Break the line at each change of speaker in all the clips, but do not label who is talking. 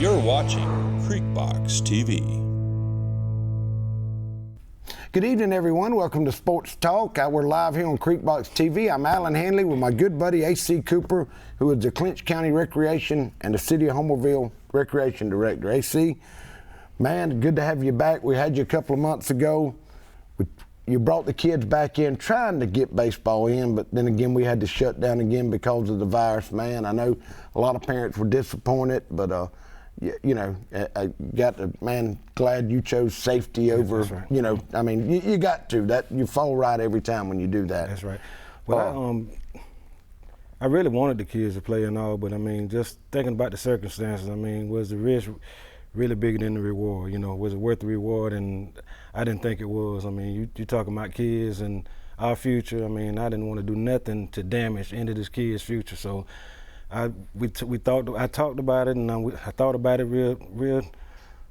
You're watching Creekbox TV.
Good evening, everyone. Welcome to Sports Talk. We're live here on Creekbox TV. I'm Alan Hanley with my good buddy AC Cooper, who is the Clinch County Recreation and the City of Homerville Recreation Director. AC, man, good to have you back. We had you a couple of months ago. You brought the kids back in trying to get baseball in, but then again we had to shut down again because of the virus. Man, I know a lot of parents were disappointed, but you know, glad you chose safety over,
right.
You know, I mean, you got to, that you fall right every time when you do that.
That's right. Well, I really wanted the kids to play and all, but I mean, just thinking about the circumstances, I mean, was the risk really bigger than the reward? You know, was it worth the reward? And I didn't think it was. I mean, you talking about kids and our future. I mean, I didn't want to do nothing to damage into this kid's future. So I talked about it, and I thought about it real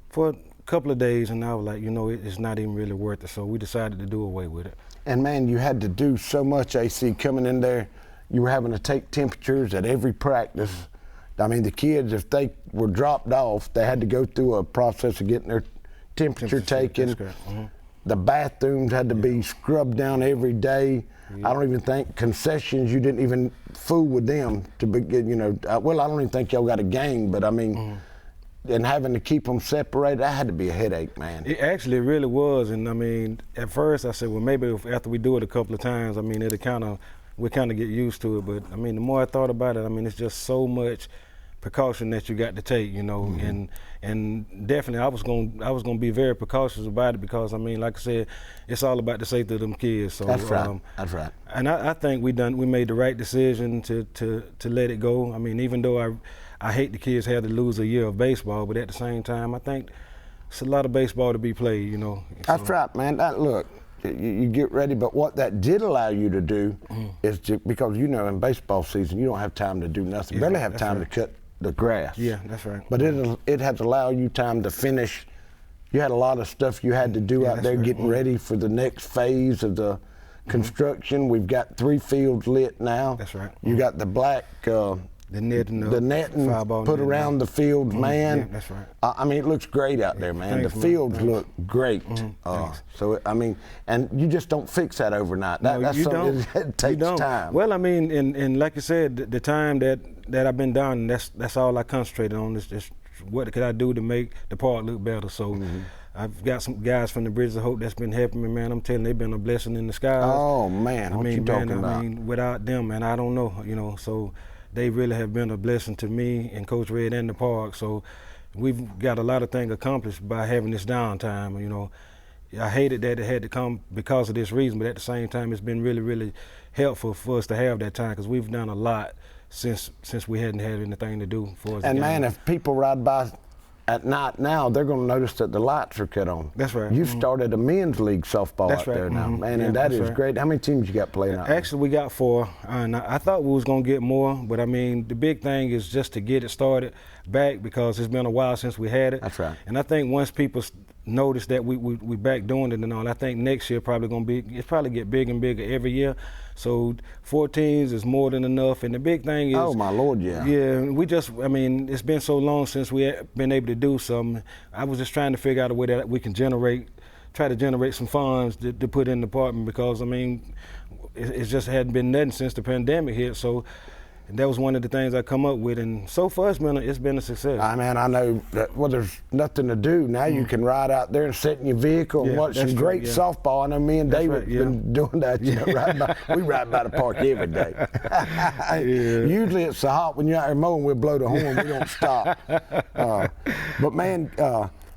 for a couple of days, and I was like, you know, it's not even really worth it. So we decided to do away with it.
And man, you had to do so much, AC, coming in there. You were having to take temperatures at every practice. I mean, the kids, if they were dropped off, they had to go through a process of getting their temperature taken.
Mm-hmm.
The bathrooms had to be scrubbed down every day. Yeah. I don't even think concessions, you didn't even fool with them to begin, you know. Well, I don't even think y'all got a gang, but I mean, and having to keep them separated, that had to be a headache, man.
It actually really was. And I mean, at first I said, well, maybe after we do it a couple of times, I mean, we kind of get used to it. But I mean, the more I thought about it, I mean, it's just so much precaution that you got to take, you know, and definitely I was gonna be very precautious about it, because I mean, like I said, it's all about the safety of them kids. So
that's right. That's right.
And I think we made the right decision to let it go. I mean, even though I hate the kids had to lose a year of baseball, but at the same time, I think it's a lot of baseball to be played, you know.
That's right, man. Look, you get ready, but what that did allow you to do is because, you know, in baseball season, you don't have time to do nothing. You barely have time to cut the grass.
Yeah, that's right.
But it has allowed you time to finish. You had a lot of stuff you had to do out there getting ready for the next phase of the construction. We've got 3 fields lit now.
That's right.
You got the black
the netting
put around the fields, man.
Yeah, that's right.
I mean, it looks great out there, man.
Thanks,
the fields look great.
So
I mean, and you just don't fix that overnight. That's something that takes time.
Well, I mean, and like you said, the time that I've been down, that's all I concentrated on. Is what could I do to make the park look better? So I've got some guys from the Bridges of Hope that's been helping me, man. I'm telling you, they've been a blessing in the skies.
Oh man, what you talking about?
I mean, without them, man, I don't know, you know. So they really have been a blessing to me and Coach Red and the park. So we've got a lot of things accomplished by having this downtime, you know. I hated that it had to come because of this reason, but at the same time, it's been really, really helpful for us to have that time, because we've done a lot since we hadn't had anything to do for us.
And man, if people ride by at night now, they're going to notice that the lights are cut on.
That's right.
You've started a men's league softball out there now, man, and that is great. How many teams you got playing out there?
Actually, we got 4, and I thought we was going to get more, but I mean, the big thing is just to get it started back, because it's been a while since we had it.
That's right.
And I think once people notice that we back doing it and all, I think next year it's probably get bigger and bigger every year. So 4 teams is more than enough. And the big thing is,
oh my Lord, yeah.
Yeah, I mean, it's been so long since we have been able to do something. I was just trying to figure out a way that we can try to generate some funds to put in the department, because I mean, it just hadn't been nothing since the pandemic hit. So that was one of the things I come up with, and so far it's been a success.
I mean, I know that, well, there's nothing to do now. You can ride out there and sit in your vehicle and watch some great softball. I know me and David been doing that. You know, we ride by the park every day. Usually it's so hot when you're out there mowing, we'll blow the horn. We don't stop. But man,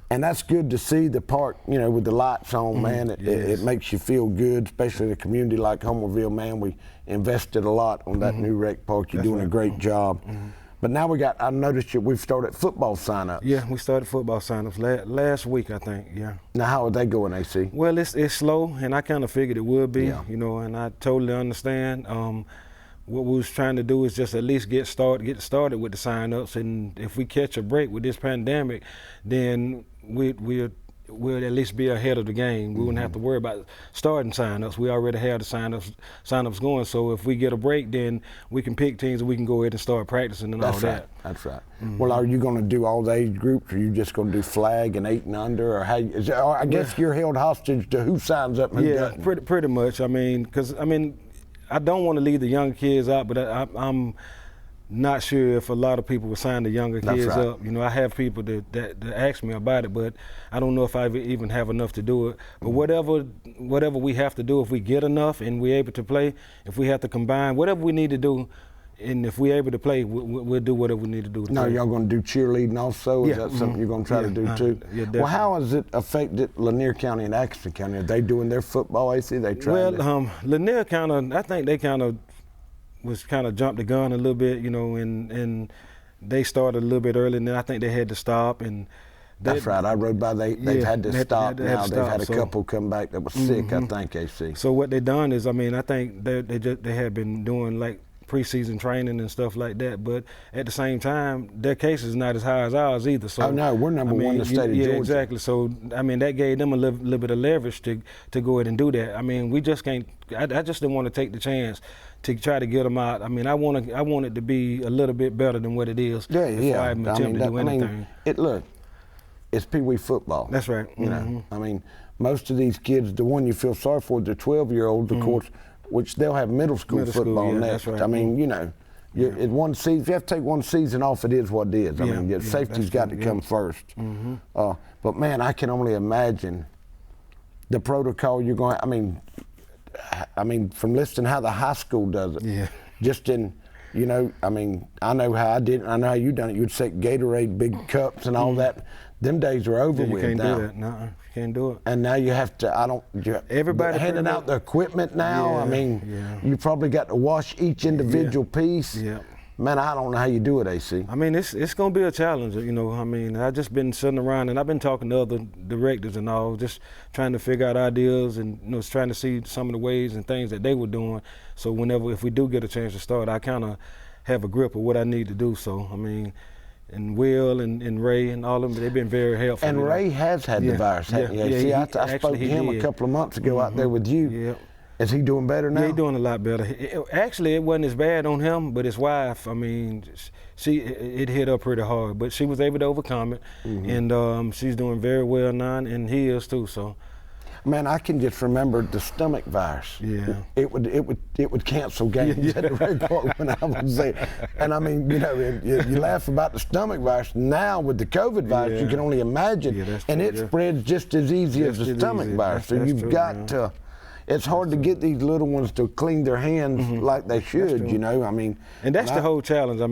and that's good to see the park, you know, with the lights on, man. It makes you feel good, especially in a community like Homerville, man. We invested a lot on that new rec park. You're doing a great job. But now I noticed we've started football sign-ups.
Yeah, we started football sign-ups last week, I think, yeah.
Now, how are they going, AC?
Well, it's slow, and I kind of figured it would be, you know, and I totally understand. What we was trying to do is just at least get started with the sign-ups, and if we catch a break with this pandemic, then we'll we'll at least be ahead of the game. We wouldn't have to worry about starting signups. We already have the signups going. So if we get a break, then we can pick teams and we can go ahead and start practicing and all that.
That's right. Well, are you going to do all the age groups, or are you just going to do flag and 8 and under, or how? Or I guess you're held hostage to who signs up and who doesn't.
Yeah, pretty much. I mean, because I don't want to leave the younger kids out, but I'm not sure if a lot of people will sign the younger kids up. You know, I have people that ask me about it, but I don't know if I even have enough to do it. But whatever we have to do, if we get enough and we're able to play, if we have to combine, whatever we need to do, and if we're able to play, we'll do whatever we need to do. Now,
y'all going to do cheerleading also? Is that something you're going to try to do too?
Yeah, definitely.
Well, how has it affected Lanier County and Atchison County? Are they doing their football, AC? They trying
Lanier I think they jumped the gun a little bit, you know, and they started a little bit early, and then I think they had to stop. And
that's right. I rode by. They've had to stop now. They've had a couple come back that was sick. I think AC.
So what they done is, I think they had been doing like preseason training and stuff like that, but at the same time, their case is not as high as ours either. So
no, we're number one in the state of Georgia.
Yeah, exactly. So that gave them a little bit of leverage to go ahead and do that. We just can't. I just didn't want to take the chance to try to get them out. I want it to be a little bit better than what it is.
Yeah.
I attempt to do anything.
Look, it's Pee Wee football.
That's right.
You know, most of these kids, the one you feel sorry for, the 12-year-olds, of course, which they'll have middle school football next.
That's right.
You know, in one season, if you have to take one season off, it is what it is. Safety's got to come first. But man, I can only imagine the protocol you're going. From listening how the high school does it. Yeah. Just in, you know, I know how I did. I know how you done it. You'd take Gatorade big cups and all that. Them days are over with now.
You can't do that. No, you can't do it.
And now you have to. Everybody handing out the equipment now. You probably got to wash each individual piece.
Yeah.
Man, I don't know how you do it, AC.
It's going to be a challenge, you know. I've just been sitting around and I've been talking to other directors and all, just trying to figure out ideas and, you know, trying to see some of the ways and things that they were doing. So if we do get a chance to start, I kind of have a grip of what I need to do. So, and Will and Ray and all of them, they've been very helpful.
And Ray has had the virus, hasn't he? I spoke to him a couple of months ago out there with you.
Yeah.
Is he doing better now?
Yeah, he's doing a lot better. Actually, it wasn't as bad on him, but his wife, it hit her pretty hard, but she was able to overcome it, and she's doing very well now, and he is too. So,
man, I can just remember the stomach virus.
Yeah,
it would cancel games at the Red Court when I was there, and you know, you laugh about the stomach virus. Now with the COVID virus, you can only imagine, and it spreads just as easy as the stomach virus. So you've got to. It's hard to get these little ones to clean their hands like they should, you know.
And that's the whole challenge.
How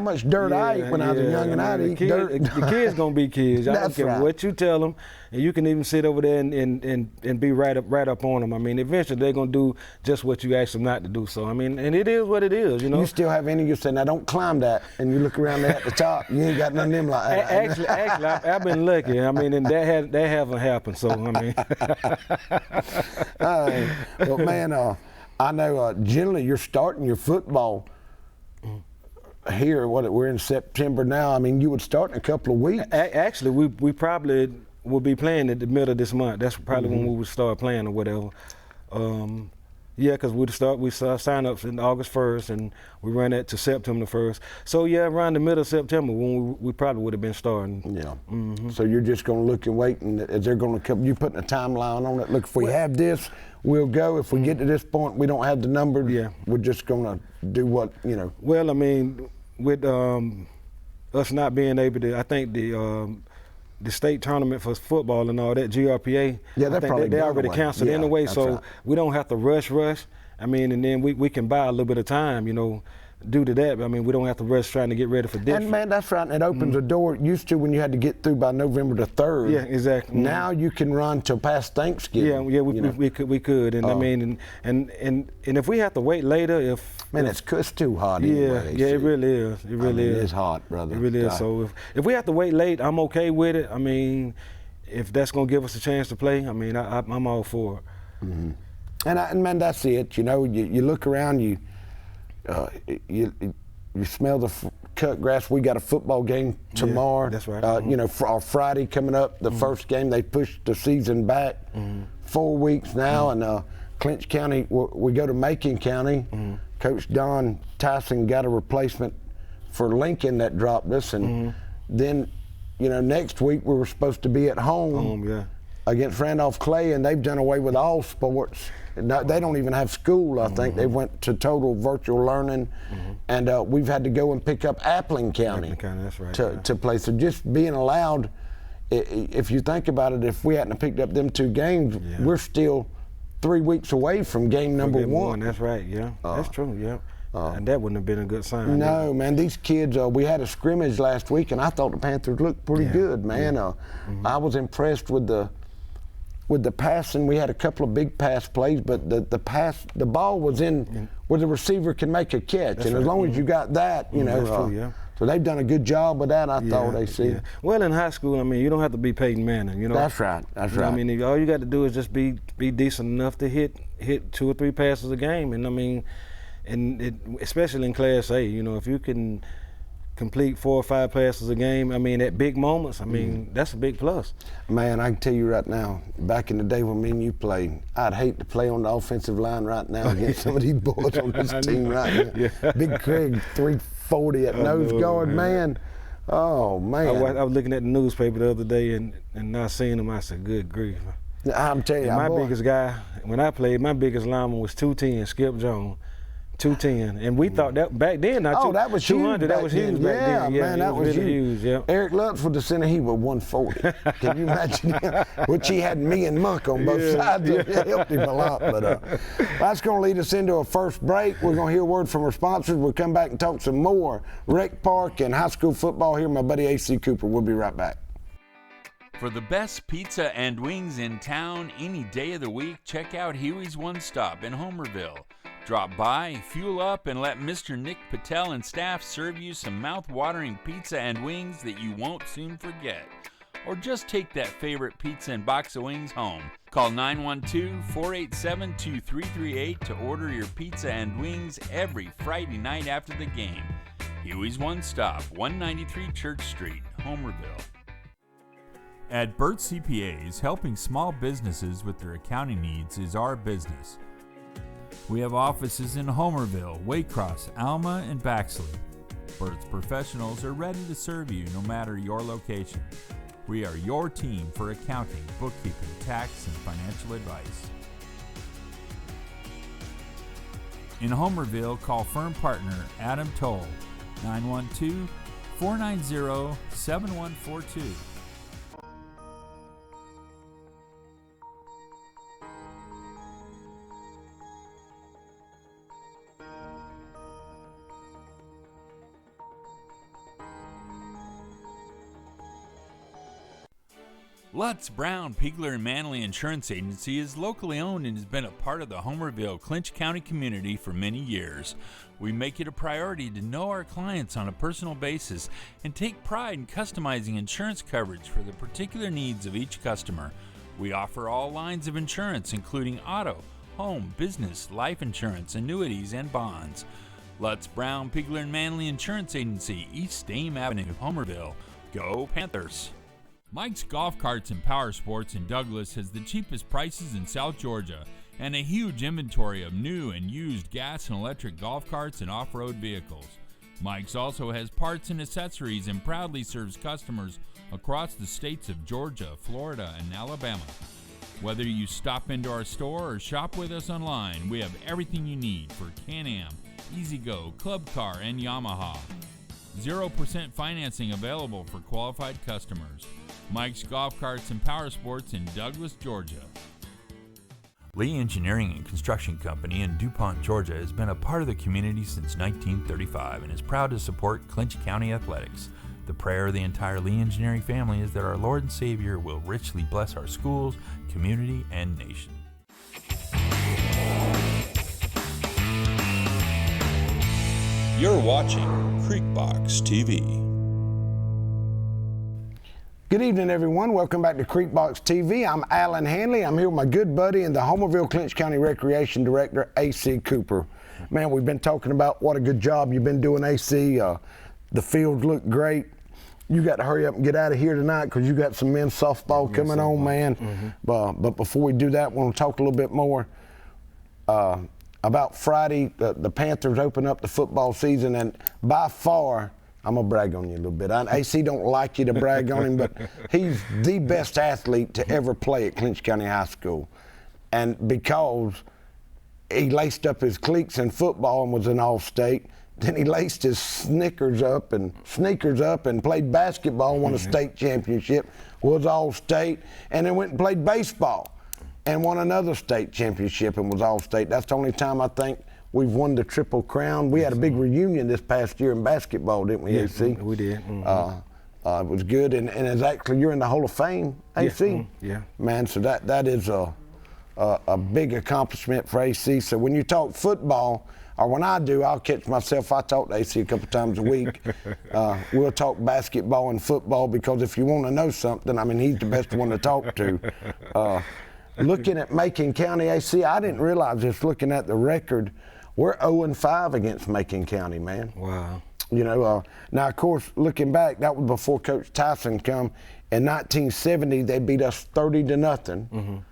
much dirt I ate when I was young, and I'd eat dirt.
The kids gonna be kids. I don't care what you tell them, and you can even sit over there and be right up on them. Eventually they're gonna do just what you ask them not to do. So and it is what it is, you know.
You still have any of you say, now don't climb that, and you look around there at the top, you ain't got none of them like that.
Actually, I've been lucky. And that hasn't happened. So
But man, I know generally you're starting your football here. We're in September now. You would start in a couple of weeks.
Actually, we probably will be playing at the middle of this month. That's probably when we would start playing or whatever. Because we start sign-ups in August 1st, and we run that to September 1st. So around the middle of September when we probably would have been starting.
Yeah. So you're just going to look and wait, and is there going to come? You putting a timeline on it? Look, if we have this, we'll go. If we get to this point, we don't have the numbers. We're just going to do what, you know.
Well, with us not being able to, I think the state tournament for football and all that, GRPA, they already canceled anyway, so we don't have to rush. And then we can buy a little bit of time, you know, due to that. We don't have to rush trying to get ready for district.
And man, that's right, and it opens a door. It used to when you had to get through by November the 3rd.
Yeah, exactly.
Now you can run till past Thanksgiving.
We could, and and if we have to wait later,
it's too hot anyway.
It really is. It really is.
It's hot, brother.
It really is. So if we have to wait late, I'm okay with it. If that's gonna give us a chance to play, I'm all for it.
And man, that's it. You know, you look around, you smell the cut grass. We got a football game tomorrow.
Yeah, that's right.
You know, for our Friday coming up, the first game, they pushed the season back 4 weeks now, and Clinch County, we go to Macon County. Coach Don Tyson got a replacement for Lincoln that dropped us, and then, you know, next week we were supposed to be at home against Randolph Clay, and they've done away with all sports. They don't even have school, I think. They went to total virtual learning, and we've had to go and pick up Appling County,
that's right,
to play. So just being allowed, if you think about it, if we hadn't picked up them 2 games, we're still 3 weeks away from game number 1.
That's right, that's true, and that wouldn't have been a good sign.
No, man, these kids, we had a scrimmage last week, and I thought the Panthers looked pretty good, man. I was impressed with the passing. We had a couple of big pass plays, but the ball was in where the receiver can make a catch, and as long as you got that, you know.
That's true,
So they've done a good job with that, I thought they see.
Well, in high school, I mean, you don't have to be Peyton Manning, you know.
That's right. That's right.
I mean, all you got to do is just be decent enough to hit 2 or 3 passes a game, and I mean, especially in Class A, you know, if you can complete 4 or 5 passes a game, I mean, at big moments, I mean, that's a big plus. Man,
I can tell you right now, back in the day when me and you played, I'd hate to play on the offensive line right now against some of these boys on this team right now. Big Craig, 340 at nose guard, man. Oh, man.
I was looking at the newspaper the other day, and I seen him, I said, good grief.
I'm telling you,
my biggest guy, when I played, my biggest lineman was 210, Skip Jones. 210, and we thought that back then.
That was 200.
That was huge back then.
Yeah, man, that was
really
huge.
Yeah.
Eric Lutz was the center. He was 140. Can you imagine him? Which he had me and Monk on both sides. It helped him a lot. But that's going to lead us into a first break. We're going to hear a word from our sponsors. We'll come back and talk some more rec park and high school football here. My buddy AC Cooper. We'll be right back.
For the best pizza and wings in town any day of the week, check out Huey's One Stop in Homerville. Drop by, fuel up, and let Mr. Nick Patel and staff serve you some mouth-watering pizza and wings that you won't soon forget. Or just take that favorite pizza and box of wings home. Call 912-487-2338 to order your pizza and wings every Friday night after the game. Huey's One Stop, 193 Church Street, Homerville.
At Burt CPAs, helping small businesses with their accounting needs is our business. We have offices in Homerville, Waycross, Alma, and Baxley. Burt's professionals are ready to serve you no matter your location. We are your team for accounting, bookkeeping, tax, and financial advice. In Homerville, call firm partner Adam Toll, 912-490-7142.
LUTZ, Brown, Piegler, and Manley Insurance Agency is locally owned and has been a part of the Homerville, Clinch County community for many years. We make it a priority to know our clients on a personal basis and take pride in customizing insurance coverage for the particular needs of each customer. We offer all lines of insurance, including auto, home, business, life insurance, annuities, and bonds. LUTZ, Brown, Piegler, and Manley Insurance Agency, East Dame Avenue, Homerville. Go Panthers!
Mike's Golf Carts and Powersports in Douglas has the cheapest prices in South Georgia and a huge inventory of new and used gas and electric golf carts and off-road vehicles. Mike's also has parts and accessories and proudly serves customers across the states of Georgia, Florida, and Alabama. Whether you stop into our store or shop with us online, we have everything you need for Can-Am, EZGO, Club Car, and Yamaha. 0% financing available for qualified customers. Mike's Golf Carts and Powersports in Douglas, Georgia.
Lee Engineering and Construction Company in DuPont, Georgia has been a part of the community since 1935 and is proud to support Clinch County athletics. The prayer of the entire Lee Engineering family is that our Lord and Savior will richly bless our schools, community, and nation.
You're watching Creekbox TV.
Good evening, everyone. Welcome back to Creekbox TV. I'm Alan Hanley. I'm here with my good buddy and the Homerville Clinch County Recreation Director, AC Cooper. man, we've been talking about what a good job you've been doing, AC. The fields look great. You got to hurry up and get out of here tonight because you got some men's softball coming on, man. But before we do that, we want to talk a little bit more about Friday. The Panthers open up the football season, and by far, I'm going to brag on you a little bit. AC don't like you to brag on him, but he's the best athlete to ever play at Clinch County High School. And because he laced up his cleats in football and was an all-state, then he laced his sneakers up and played basketball and won a state championship, was all-state, and then went and played baseball and won another state championship and was all-state. That's the only time I think we've won the Triple Crown. We had a big reunion this past year in basketball, didn't we, AC?
We did.
It was good, and it's actually, you're in the Hall of Fame, AC?
Yeah.
Man, so that is a big accomplishment for AC. So when you talk football, or when I do, I'll catch myself. I talk to AC a couple times a week. We'll talk basketball and football because if you want to know something, I mean, he's the best one to talk to. Looking at Macon County, AC, I didn't realize this. Looking at the record, we're 0-5 against Macon County, man.
Wow.
You know, now of course, looking back, that was before Coach Tyson come. In 1970, they beat us 30-0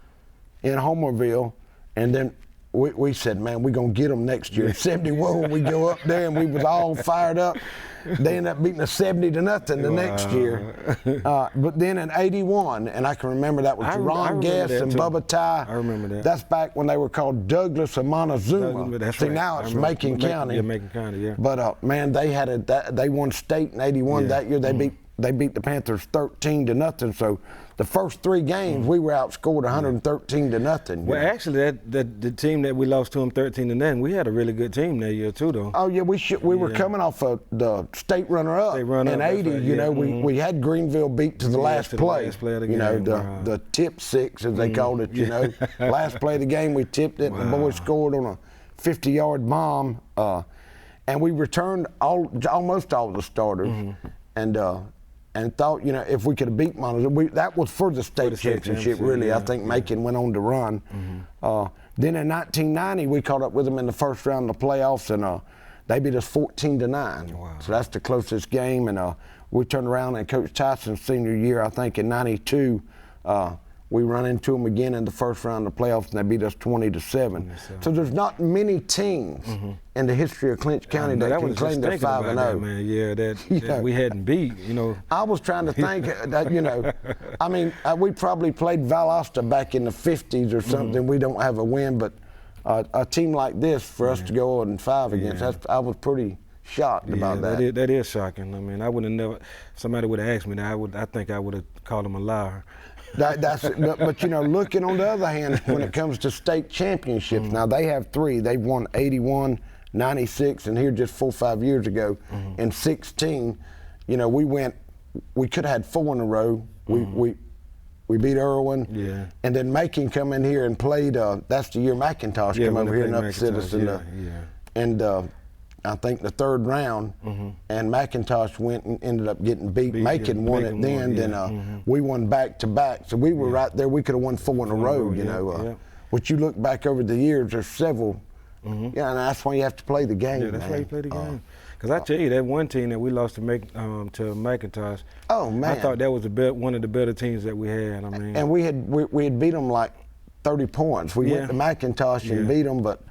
in Homerville, and then we said, man, we're going to get them next year. In 71, we go up there, and we was all fired up. They ended up beating us 70-0 the next year. But then in 81, and I can remember that was Ron Guest and Bubba Ty.
I remember that.
That's back when they were called Douglas and Montezuma.
That's
See,
right.
now it's Macon County.
Yeah, Macon County, yeah.
But, man, they had they won state in 81 that year. They beat the Panthers 13-0. So the first 3 games, we were outscored 113-0.
Well, actually, the team that we lost to them 13-0, we had a really good team that year too, though.
Oh yeah, we were coming off of the state runner-up in '80. Right, you know, we had Greenville beat to the last play.
The last play of the
game. You know, the tip 6 as they called it. You know, last play of the game we tipped it. And the boys scored on a 50-yard bomb, and we returned almost all the starters, and thought, you know, if we could have beat Montezuma, that was for the state championship, really. I think Macon went on to run. Then in 1990, we caught up with them in the first round of the playoffs, and they beat us 14-9. Wow. So that's the closest game, and we turned around, and Coach Tyson's senior year, I think in '92, we run into them again in the first round of the playoffs, and they beat us 20-7. So there's not many teams in the history of Clinch County that can claim they're 5-0.
Man, yeah, that we hadn't beat, you know.
I was trying to think that, you know, I mean, we probably played Valdosta back in the 50s or something. We don't have a win, but a team like this, for us to go 0-5 against, I was pretty shocked about that.
That is shocking. I mean, I would have never, somebody would have asked me that, I think I would have called them a liar.
But you know, looking on the other hand, when it comes to state championships, now they have 3. They've won 81, 96, and here just 4 or 5 years ago, in 16, you know, we could have had 4 in a row. We beat Irwin, and then Macon come in here and played. That's the year McIntosh come over here and upset us in I think the 3rd round, and McIntosh went and ended up getting beat. Macon won it then. Then we won back-to-back. So we were right there. We could have won 4 in a row, you know. But you look back over the years, there's several. And that's why you have to play the game.
Yeah, that's why you play the game. Because I tell you, that one team that we lost to McIntosh,
oh, man.
I thought that was one of the better teams that we had. I mean,
and we had beat them like 30 points. We went to McIntosh and beat them, but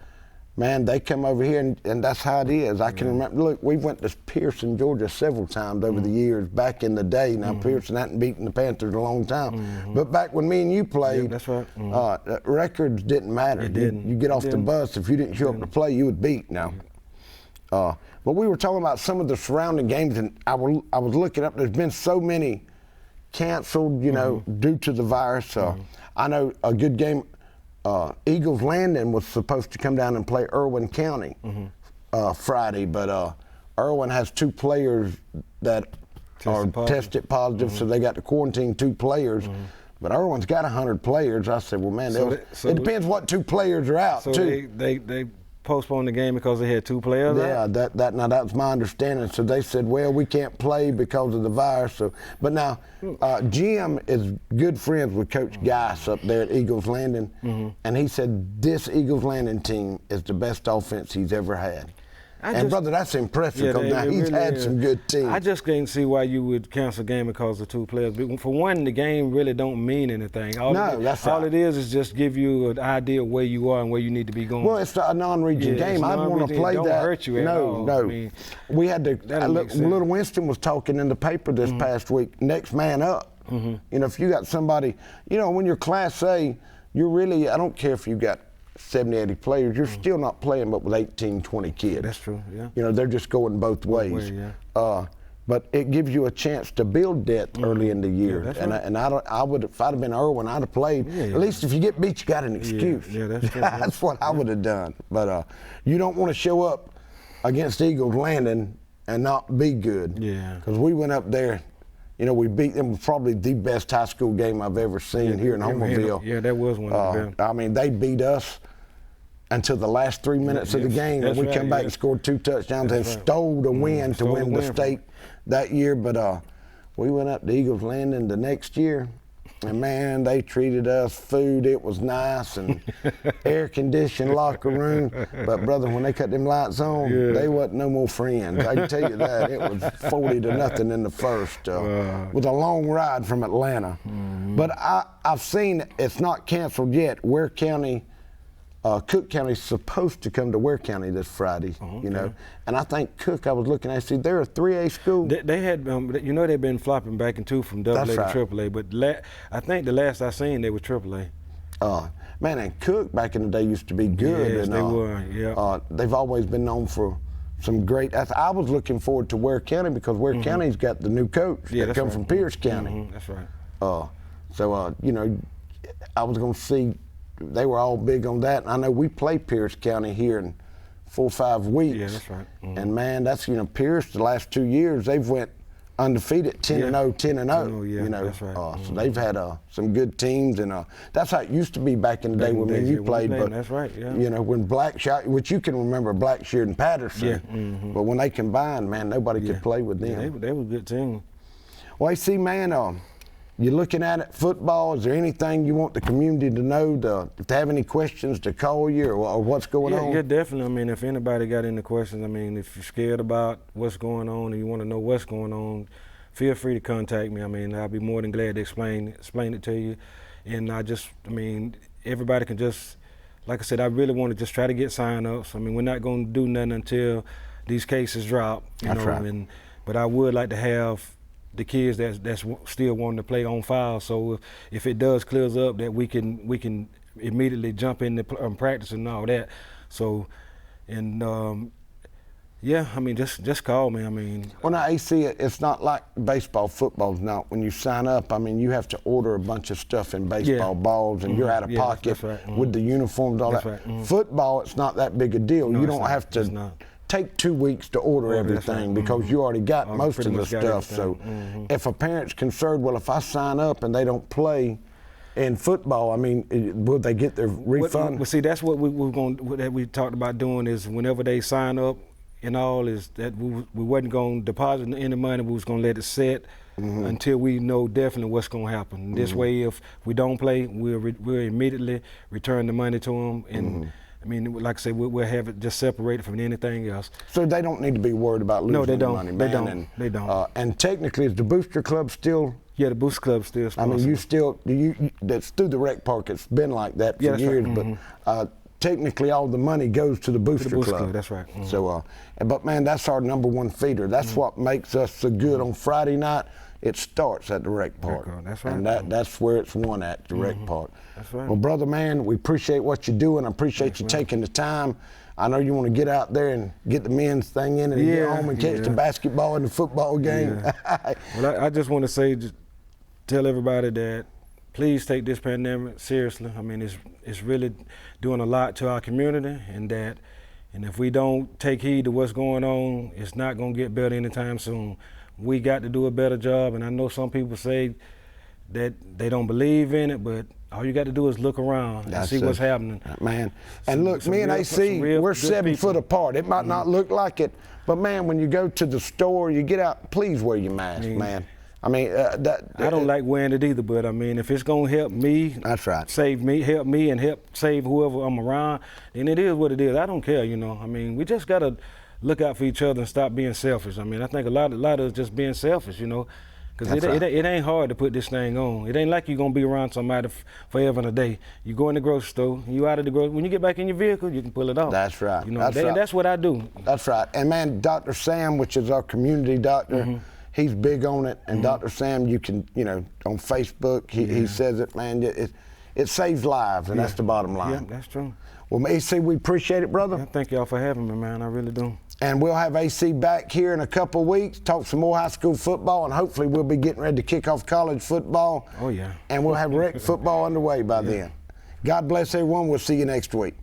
man, they come over here, and that's how it is. I can remember, look, we went to Pearson, Georgia several times over the years back in the day. Now, Pearson hadn't beaten the Panthers in a long time. But back when me and you played,
that's right.
Records didn't matter.
It didn't.
You get off the bus, if you didn't show up to play, you would beat now. But we were talking about some of the surrounding games, and I was looking up, there's been so many canceled, you know, due to the virus. I know a good game, Eagles Landing was supposed to come down and play Irwin County Friday, but Irwin has 2 players that tested positive, so they got to quarantine 2 players. But Irwin's got 100 players. I said, well, man, it depends what 2 players are out, too.
They postpone the game because they had 2 players out?
Yeah, that was my understanding. So they said, well, we can't play because of the virus. So, but now, Jim is good friends with Coach Geis up there at Eagles Landing, and he said this Eagles Landing team is the best offense he's ever had. Brother, that's impressive because now he's really had some good teams.
I just can't see why you would cancel a game because of 2 players. But for one, the game really don't mean anything. All it is just give you an idea of where you are and where you need to be going.
Well, it's a non-region game. I don't want to play that.
It don't hurt you at all.
No.
I mean,
we had to. Little Winston was talking in the paper this past week. Next man up. You know, if you got somebody, you know, when you're Class A, you're really. I don't care if you got 70, 80 players, you're still not playing but with 18, 20 kids.
That's true, yeah.
You know, they're just going both ways. But it gives you a chance to build depth early in the year.
Yeah,
and I would, if I'd have been Irwin, I'd have played. At least if you get beat, you got an excuse.
Yeah, that's true.
That's what I would have done. But you don't want to show up against Eagles Landing and not be good.
Yeah.
Because we went up there. You know, we beat them, probably the best high school game I've ever seen here in Homerville.
Yeah, that was one of them.
I mean, they beat us until the last 3 minutes of the game, and we come back and scored 2 touchdowns and stole the win to win the state that year. But we went up to Eagles Landing the next year, and man, they treated us food. It was nice and air-conditioned locker room. But brother, when they cut them lights on, they wasn't no more friends. I can tell you that. It was 40-0 in the first. With a long ride from Atlanta. But I've seen it's not canceled yet. Ware County. Cook County's supposed to come to Ware County this Friday, you know, and I think Cook, I was looking at, see, they're a 3A school.
They had, you know, they've been flopping back and 2 from AA to AAA, but I think the last I seen they were AAA.
Man, and Cook back in the day used to be good.
Yes,
and,
they were,
they've always been known for some great. I was looking forward to Ware County because Ware County's got the new coach that come from Pierce County.
That's right.
So, you know, I was going to see. They were all big on that. And I know we play Pierce County here in 4 or 5 weeks.
Yeah, that's right.
And man, that's, you know, Pierce the last 2 years, they've went undefeated, 10-0, 10-0.
Yeah,
you know,
that's right.
So they've had some good teams, and that's how it used to be back in the day when me and you played. But
that's right. Yeah.
You know, when Blackshear, which you can remember, Blackshear and Patterson. But when they combined, man, nobody could play with them.
Yeah, they were a good team.
Well, I see, man. You're looking at it, football. Is there anything you want the community to know? If they have any questions, to call you or what's going on?
Yeah, definitely. I mean, if anybody got any questions, I mean, if you're scared about what's going on and you want to know what's going on, feel free to contact me. I mean, I'll be more than glad to explain it to you. And I mean, everybody can just, like I said, I really want to just try to get sign-ups. I mean, we're not going to do nothing until these cases drop.
That's right.
But I would like to have the kids that's still wanting to play on file. So if it does clears up, that we can immediately jump into practice and all that. So, and yeah, I mean, just call me. I mean.
Well, now AC, it's not like baseball, football's not. When you sign up, I mean, you have to order a bunch of stuff in baseball, balls, and you're out of pocket with the uniforms, all that. Football, it's not that big a deal.
No,
you don't have to take 2 weeks to order everything because you already got most of the stuff. So if a parent's concerned, well, if I sign up and they don't play in football, I mean, will they get their refund?
Well, see, that's what we talked about doing is whenever they sign up and all, is that we wasn't going to deposit any money. We was going to let it sit until we know definitely what's going to happen. This way, if we don't play, we'll immediately return the money to them. And I mean, like I say, we'll have it just separated from anything else.
So they don't need to be worried about losing money, man.
They don't.
And technically, is the Booster Club still?
Yeah, the Booster Club still sponsored.
I mean, that's through the rec park. It's been like that for years, but technically all the money goes to the Booster Club.
That's right.
So, but man, that's our #1 feeder. That's what makes us so good on Friday night. It starts at the rec park.
That's right.
And that's where it's won at, the rec park.
That's right.
Well, brother, man, we appreciate what you're doing. I appreciate you taking the time. I know you want to get out there and get the men's thing in and get home and catch the basketball and the football game.
Well, I just want to say, just tell everybody that please take this pandemic seriously. I mean, it's really doing a lot to our community, and if we don't take heed to what's going on, it's not going to get better anytime soon. We got to do a better job, and I know some people say that they don't believe in it, but all you got to do is look around and see what's happening.
Man, and look, me and AC, we're 7 foot apart. It might not look like it, but man, when you go to the store, you get out, please wear your mask, man. I mean,
I don't like wearing it either, but I mean, if it's gonna help me,
that's right,
save me, help me, and help save whoever I'm around, then it is what it is. I don't care, you know. I mean, we just gotta look out for each other and stop being selfish. I mean, I think a lot of us just being selfish, you know, because it ain't hard to put this thing on. It ain't like you're gonna be around somebody forever and a day. You go in the grocery store, you out of the grocery. When you get back in your vehicle, you can pull it off.
That's right.
You know, that's what I do.
That's right. And man, Dr. Sam, which is our community doctor. He's big on it, and Dr. Sam, you can, you know, on Facebook, he says it, man, it saves lives, and that's the bottom line.
Yeah, that's true.
Well, AC, we appreciate it, brother.
Yeah, thank y'all for having me, man, I really do.
And we'll have AC back here in a couple of weeks, talk some more high school football, and hopefully we'll be getting ready to kick off college football.
Oh, yeah.
And we'll have rec football underway by then. God bless everyone. We'll see you next week.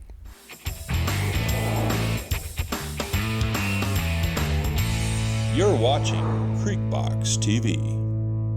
You're watching Creekbox TV.